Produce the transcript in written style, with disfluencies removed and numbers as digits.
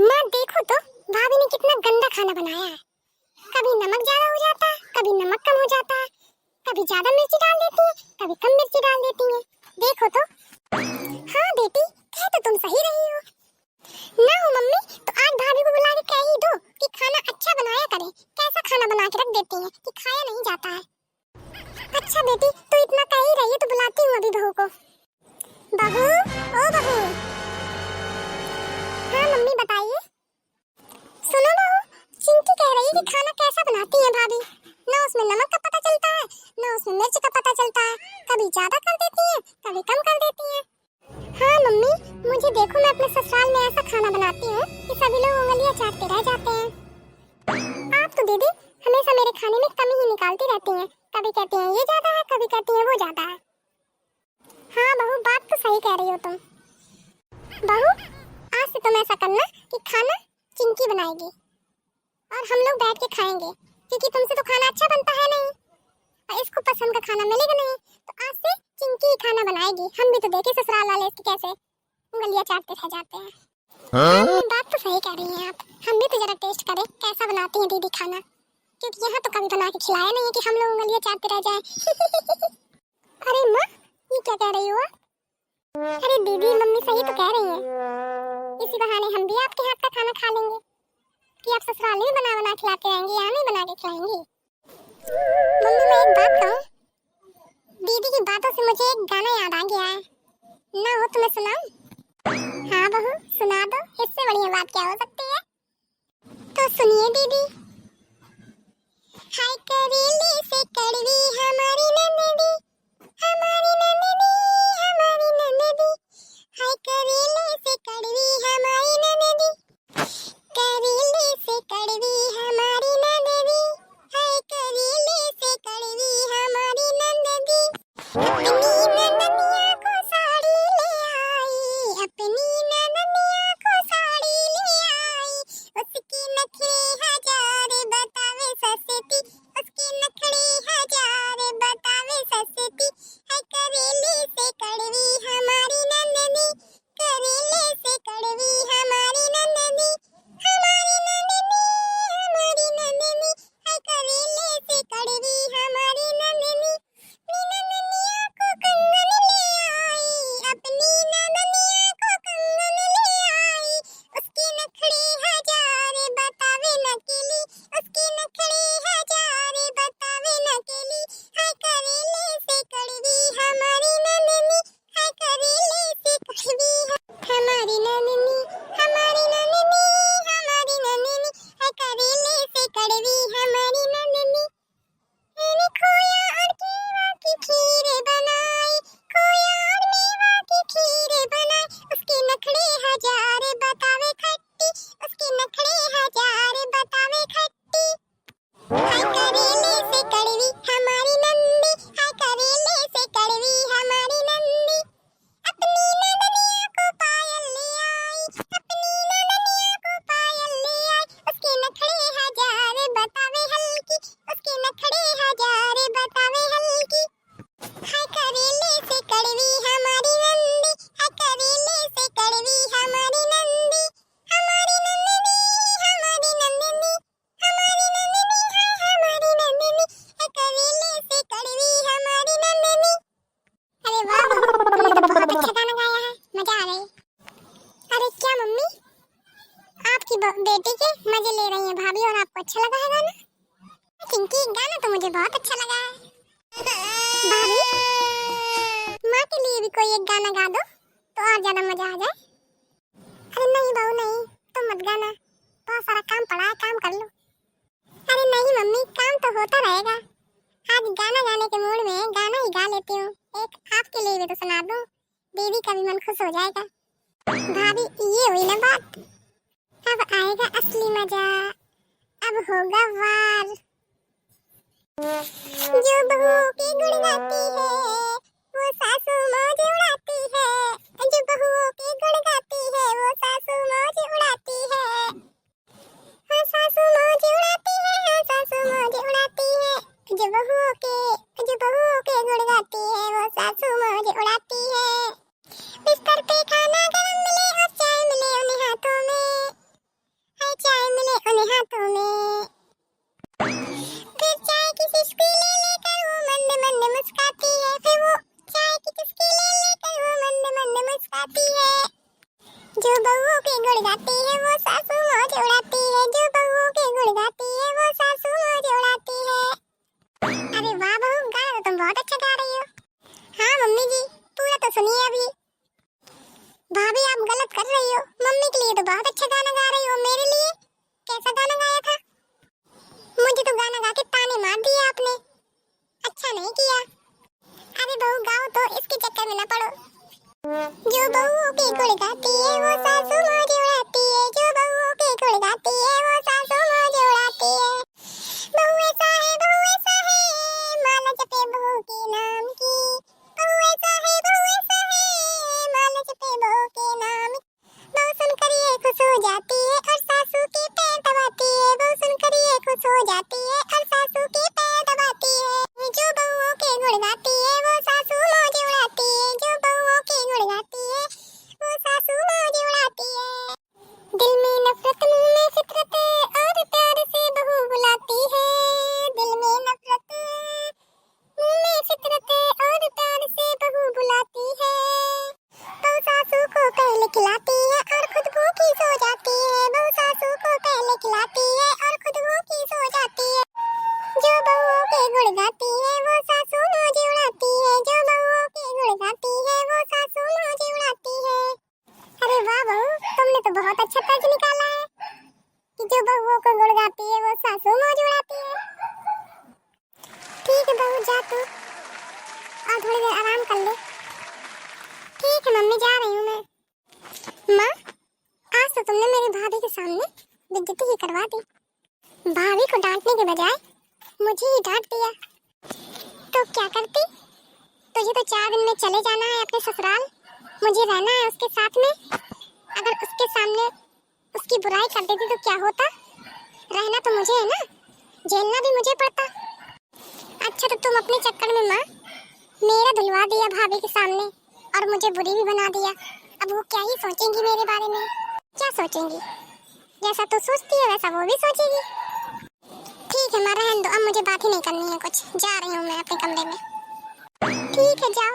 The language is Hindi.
माँ देखो तो भाभी ने कितना गंदा खाना बनाया है। कभी नमक ज्यादा हो जाता है, कभी नमक कम हो जाता है, कभी ज्यादा मिर्ची डाल देती है, कभी कम मिर्ची डाल देती है। देखो तो। हाँ बेटी, कह तो तुम सही रही हो। ना हो मम्मी तो आज भाभी को बुला के कह ही दो कि खाना अच्छा बनाया करे। कैसा खाना बना के रख देती है कि खाया नहीं जाता है। अच्छा बेटी, तो इतना कह ही रही है तो बुलाती हूँ अभी बहू को। बहू, ओ बहू। हाँ मम्मी बताइए। सुनो बहू, चिंकी कह रही है कि खाना कैसा बनाती है भाभी। ना उसमें नमक का पता चलता है, ना उसमें मिर्च का पता चलता है। कभी ज्यादा कर देती है, कभी कम कर देती है। हाँ मम्मी, मुझे देखो, मैं अपने ससुराल में ऐसा खाना बनाती हूँ कि सभी लोग उंगलियां चाटते रह जाते हैं। आप तो दीदी हमेशा मेरे खाने में कमी ही निकालती रहती हैं। कभी कहती हैं ये ज्यादा है, कभी कहती हैं वो ज्यादा है। हाँ बहू, बात तो सही कह रही हो तुम। बहू, आज से तुम ऐसा करना कि खाना चिंकी बनाएगी और हम लोग बैठ के खाएंगे, क्योंकि तुमसे तो खाना अच्छा बनता है नहीं और इसको पसंद का खाना मिलेगा नहीं। तो आज से चिंकी ही खाना बनाएगी। हम भी तो देखे ससुराल वाले इसकी कैसे उंगलियां चाटते रह जाते हैं। हाँ, बात तो सही कह रही हैं आप। हम भी तो जरा टेस्ट करें कैसा बनाती है दीदी खाना, क्योंकि यहाँ तो कभी बना के खिलाया नहीं है कि हम लोग उंगलियां चाटते रह जाएं। अरे माँ, ये क्या कह रही हो आप? अरे दीदी, मम्मी सही तो कह रही हैं। इसी बहाने हम भी आपके हाथ का खाना खा लेंगे कि आप ससुराल में बना बना खिलाते रहेंगे, यहाँ नहीं बना के खिलाएंगी। मम्मी मैं एक बात कहूँ, दीदी की बातों से मुझे एक गाना याद आ गया है। ना हो तो मैं सुनाऊं? हाँ बहू, सुना दो। इससे बढ़िया बात क्या हो सकती है। तो सुनिए दीदी। हाय करेले से कड़वी हमारी नंदनी, हमारी नंदनी, हमारी नंदनी। हाय करेले से कड़वी हमारी नंदनी, करेले से कड़वी हमारी नंदनी। हाय करेले से कड़वी हमारी नंदनी। अपनी नंदनिया को साड़ी ले आई, अपनी नंदनिया को साड़ी ले आई। उसके नखरे हजार बतावे सस्ती, उसके नखरे हजार बतावे सस्ती। है करेले से कड़वी हमारी नंदनी, करेले से कड़वी हमारी नंदनी, हमारी नंदनी, हमारी नंदनी। है करेले से कड़वी हमारी नंदनी। अपनी नंदनिया को कंगन ले आई, अपनी नंदनिया को कंगन ले आई। उसके नखरे हजार बतावे नकेली, उसके नखरे हजार बतावे नकेली। है करेले से कड़वी हमारी नंदनी, है करेले से कड़वी हमारी नंदनी, हमारी नंदनी, हमारी नंदनी। है करेले से कड़वी हमारी नंदनी। मैंने खोया और केवा की खीर बनाई, खोया और मेवा की खीर बनाई। उसके नखरे हजार बतावे खट्टी, उसके नखरे हजार बतावे खट्टी। हाय करेले से कड़वी हमारी नंदी, हाय करेले से कड़वी हमारी नंदी। अपनी नंदनिया को पायल ले आई, अपनी नंदनिया को पायल ले आई। उसके नखरे हजार बतावे हल्की, उसके नखरे हजार बतावे हल्की। हाय करेले से कड़वी हमारी नंदी, हाय करेले से कड़वी हमारी नंदी, हमारी नंदनी, हमारी नंदनी, हमारी नंदनी, हमारी नंदनी। हाय करेले से कड़वी हमारी नंदनी। अरे वाह बहू, तुमने तो बहुत अच्छा गाना गाया है, मजा आ गई। अरे क्या मम्मी, आपकी बेटी के मजे ले रही हैं भाभी और आपको अच्छा लगा है गाना? चिंकी, गाना तो मुझे बहुत अच्छा लगा है। भाभी, माँ के लिए भी कोई एक गाना गा दो तो और ज्यादा मजा आ जाए। अरे नहीं बहू नहीं, तुम मत गाना, बहुत सारा काम पड़ा है, काम कर लो। अरे नहीं मम्मी, काम तो होता रहेगा। आज गाना गाने के मूड में गाना ही गा लेती हूँ। एक आपके लिए भी तो सुना दूँ, दीदी का भी मन खुश हो जाएगा। भाभी, ये हुई ना बात। अब आएगा असली मजा, अब होगा वार। जो बहू के गुण गाती है वो सासू मौज उड़ाती है, जो बहुओं के गुण गाती है वो सासू मौज उड़ाती है। हाँ सासू मौज उड़ाती है, हाँ सासू मौज उड़ाती है। जो बहुओं के गुण गाती है वो सासू मौज उड़ाती है। बिस्तर पे खाना गरम मिले और चाय मिले उन्हें हाथों में, बहुओं के गुण गाती है वो सासू मौज उड़ाती है, जो बहुओं के गुण गाती है वो सासू मौज उड़ाती है। अरे वाह बहू, गाना तो तुम बहुत अच्छा गा रही हो। हाँ मम्मी जी, पूरा तो सुनिए अभी। भाभी आप गलत कर रही हो, मम्मी के लिए तो बहुत अच्छा गाना गा रही हो, मेरे लिए कैसा गाना गाया था? मुझे तो गाना गा के ताने मार दिए आपने, अच्छा नहीं किया। अरे बहू गाओ तो, इसके चक्कर में न पड़ो। जो बहुओं के गुण गाती है वो सासू मौज उड़ाती है, जो बहुओं के गुण गाती है वो सासू मौज उड़ाती है। बहू ऐसा है माला जपे बहू के नाम की, बहू ऐसा है माला जपे बहू के नाम। बहू सुनकर ये खुश हो जाती है और सासू के पैर दबाती है, बहू सुनकर ये खुश हो जाती है और सासू के पैर दबाती है। जो बहुओं के गुण गाती है वो सासू मौज उड़ाती है, जो बहुओं के गुण गाती है वो सासू मौज उड़ाती है। दिल में नफरत मुंह में फितरत और प्यार से बहू बुलाती है, दिल में नफरत मुंह में फितरत और प्यार से बहू बुलाती है। बहू सासू को पहले खिलाती है और खुद भूखी सो जाती है, बहू सासू को पहले खिलाती है और खुद भूखी सो जाती है। जो बहुओं के गुण गाती है वो सासू मौज उड़ाती है, जो बहुओं के गुण गाती है वो सासू मौज उड़ाती है। अरे वाह बहू, तुमने तो बहुत अच्छा तर्ज निकाला है कि जो बहुओं को गुण गाती है वो सासू मौज उड़ाती है। ठीक है बहू, जा तू और थोड़ी देर आराम कर ले। ठीक है मम्मी, जा रही हूँ मैं। माँ, आज तो तुमने मेरी भाभी के सामने बेइज्जती ही करवा दी। भाभी को डांटने के बजाय मुझे ही डांट दिया। तो क्या करती? तुझे तो 4 दिन में चले जाना है अपने ससुराल, मुझे रहना है उसके साथ में। अगर उसके सामने उसकी बुराई कर देती तो क्या होता? रहना तो मुझे है ना, झेलना भी मुझे पड़ता। अच्छा तो तुम अपने चक्कर में माँ मेरा धुलवा दिया भाभी के सामने और मुझे बुरी भी बना दिया। अब वो क्या ही सोचेंगी मेरे बारे में? क्या सोचेंगी? जैसा तू सोचती है वैसा वो भी सोचेगी। ठीक है माँ, रहने दो, अब मुझे बात ही नहीं करनी है कुछ, जा रही हूँ मैं अपने कमरे में। ठीक है जाओ।